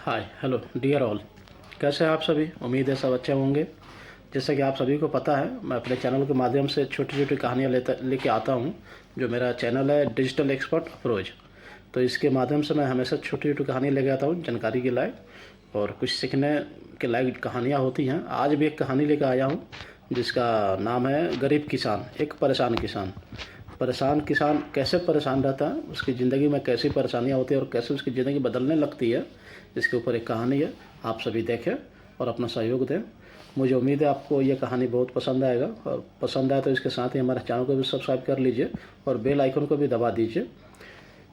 Hi hello dear all. कैसे हैं आप सभी? उम्मीद है सब अच्छे होंगे। जैसा कि आप सभी को पता है, मैं अपने चैनल के माध्यम से छोटी छोटी कहानियाँ लेके आता हूँ। जो मेरा चैनल है डिजिटल एक्सपर्ट अप्रोच, तो इसके माध्यम से मैं हमेशा छोटी छोटी कहानी लेके आता हूँ जानकारी के लायक, और कुछ सीखने के लायक कहानियाँ होती हैं। आज भी एक कहानी लेकर आया हूँ जिसका नाम है गरीब किसान एक परेशान किसान। परेशान किसान कैसे परेशान रहता है, उसकी ज़िंदगी में कैसी परेशानियाँ होती हैं और कैसे उसकी ज़िंदगी बदलने लगती है, इसके ऊपर एक कहानी है। आप सभी देखें और अपना सहयोग दें। मुझे उम्मीद है आपको ये कहानी बहुत पसंद आएगा, और पसंद आए तो इसके साथ ही हमारे चैनल को भी सब्सक्राइब कर लीजिए और बेल आइकन को भी दबा दीजिए।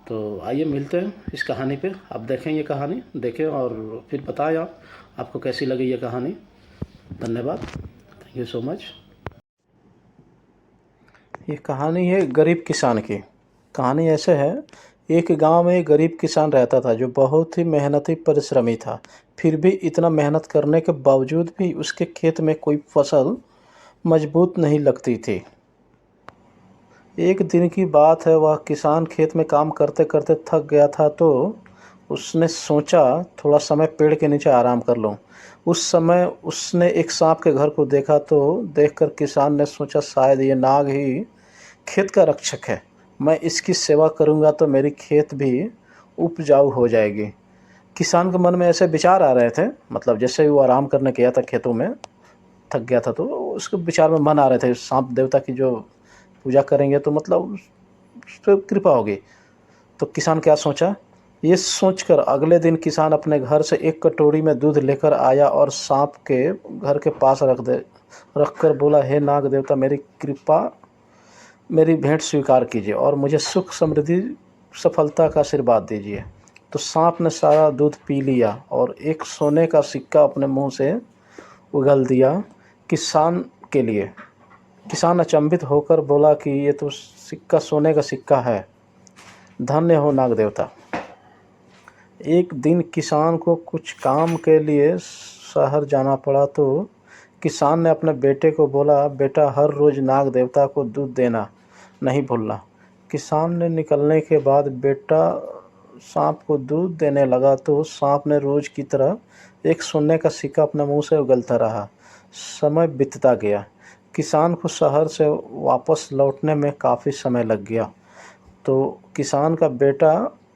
तो आइए मिलते हैं इस कहानी पे। आप देखें ये कहानी, देखें और फिर बताएं आपको कैसी लगी ये कहानी। धन्यवाद, थैंक यू सो मच। ये कहानी है गरीब किसान की। कहानी ऐसे है, एक गांव में एक गरीब किसान रहता था जो बहुत ही मेहनती परिश्रमी था। फिर भी इतना मेहनत करने के बावजूद भी उसके खेत में कोई फसल मजबूत नहीं लगती थी। एक दिन की बात है, वह किसान खेत में काम करते करते थक गया था, तो उसने सोचा थोड़ा समय पेड़ के नीचे आराम कर लूं। उस समय उसने एक सांप के घर को देखा, तो देखकर किसान ने सोचा शायद ये नाग ही खेत का रक्षक है। मैं इसकी सेवा करूंगा तो मेरी खेत भी उपजाऊ हो जाएगी। किसान के मन में ऐसे विचार आ रहे थे, मतलब जैसे ही वो आराम करने गया था खेतों में, थक गया था, तो उसके विचार में मन आ रहे थे सांप देवता की जो पूजा करेंगे तो मतलब उस पर कृपा होगी। तो किसान क्या सोचा, ये सोचकर अगले दिन किसान अपने घर से एक कटोरी में दूध लेकर आया और सांप के घर के पास रख कर बोला, हे नाग देवता, मेरी भेंट स्वीकार कीजिए और मुझे सुख समृद्धि सफलता का आशीर्वाद दीजिए। तो सांप ने सारा दूध पी लिया और एक सोने का सिक्का अपने मुंह से उगल दिया किसान के लिए। किसान अचंभित होकर बोला कि ये तो सिक्का सोने का सिक्का है, धन्य हो नाग देवता। एक दिन किसान को कुछ काम के लिए शहर जाना पड़ा, तो किसान ने अपने बेटे को बोला, बेटा हर रोज़ नाग देवता को दूध देना नहीं भूलना। किसान ने निकलने के बाद बेटा सांप को दूध देने लगा, तो सांप ने रोज़ की तरह एक सोने का सिक्का अपने मुंह से उगलता रहा। समय बीतता गया। किसान को शहर से वापस लौटने में काफ़ी समय लग गया, तो किसान का बेटा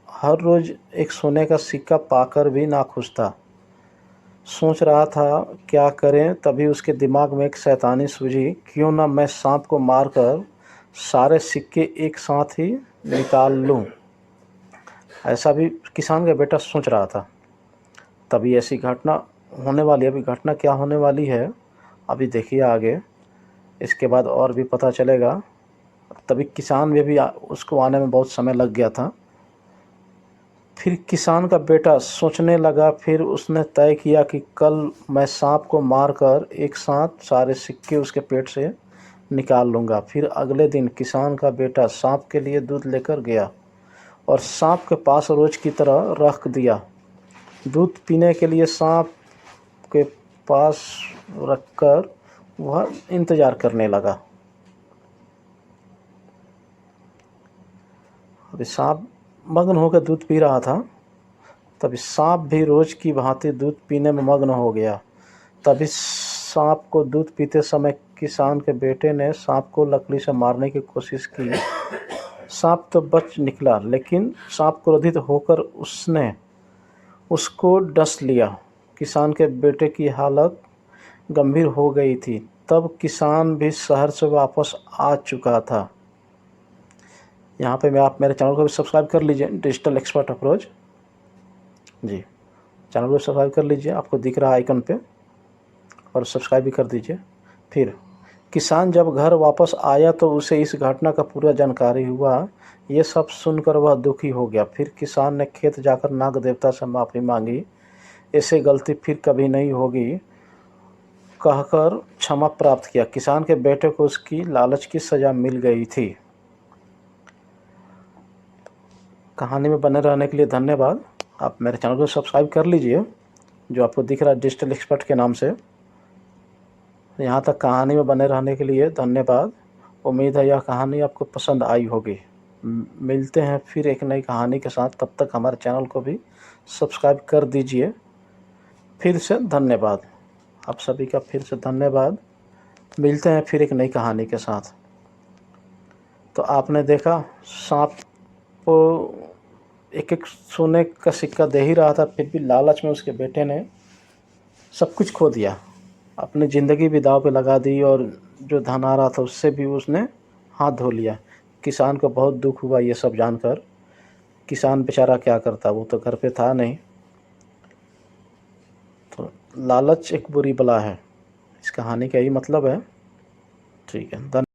हर रोज़ एक सोने का सिक्का पाकर भी नाखुश था। सोच रहा था क्या करें, तभी उसके दिमाग में एक शैतानी सूझी, क्यों ना मैं सांप को मारकर सारे सिक्के एक साथ ही निकाल लूं। ऐसा भी किसान का बेटा सोच रहा था। तभी ऐसी घटना होने वाली है। अभी घटना क्या होने वाली है अभी देखिए आगे, इसके बाद और भी पता चलेगा। तभी किसान में भी उसको आने में बहुत समय लग गया था। फिर किसान का बेटा सोचने लगा, फिर उसने तय किया कि कल मैं सांप को मारकर एक साथ सारे सिक्के उसके पेट से निकाल लूँगा। फिर अगले दिन किसान का बेटा सांप के लिए दूध लेकर गया और सांप के पास रोज़ की तरह रख दिया। दूध पीने के लिए सांप के पास रखकर वह इंतज़ार करने लगा। अभी सांप मग्न होकर दूध पी रहा था, तभी सांप भी रोज़ की भांति दूध पीने में मग्न हो गया। तभी सांप को दूध पीते समय किसान के बेटे ने सांप को लकड़ी से मारने की कोशिश की। सांप तो बच निकला, लेकिन सांप क्रोधित होकर उसने उसको डस लिया। किसान के बेटे की हालत गंभीर हो गई थी। तब किसान भी शहर से वापस आ चुका था। यहाँ पे आप मेरे चैनल को भी सब्सक्राइब कर लीजिए, डिजिटल एक्सपर्ट अप्रोच जी। चैनल को सब्सक्राइब कर लीजिए, आपको दिख रहा है आइकन पे, और सब्सक्राइब भी कर दीजिए। फिर किसान जब घर वापस आया तो उसे इस घटना का पूरा जानकारी हुआ। ये सब सुनकर वह दुखी हो गया। फिर किसान ने खेत जाकर नाग देवता से माफ़ी मांगी। ऐसे गलती फिर कभी नहीं होगी कहकर क्षमा प्राप्त किया। किसान के बेटे को उसकी लालच की सज़ा मिल गई थी। कहानी में बने रहने के लिए धन्यवाद। आप मेरे चैनल को सब्सक्राइब कर लीजिए, जो आपको दिख रहा है डिजिटल एक्सपर्ट के नाम से। यहाँ तक कहानी में बने रहने के लिए धन्यवाद। उम्मीद है यह कहानी आपको पसंद आई होगी। मिलते हैं फिर एक नई कहानी के साथ। तब तक हमारे चैनल को भी सब्सक्राइब कर दीजिए फिर से धन्यवाद। आप सभी का फिर से धन्यवाद। मिलते हैं फिर एक नई कहानी के साथ। तो आपने देखा सांप को एक एक सोने का सिक्का दे ही रहा था, फिर भी लालच में उसके बेटे ने सब कुछ खो दिया, अपनी ज़िंदगी भी दांव पे लगा दी और जो धन आ रहा था उससे भी उसने हाथ धो लिया। किसान को बहुत दुख हुआ ये सब जानकर। किसान बेचारा क्या करता, वो तो घर पे था नहीं। तो लालच एक बुरी बला है, इस कहानी का यही मतलब है। ठीक है, धन्यवाद।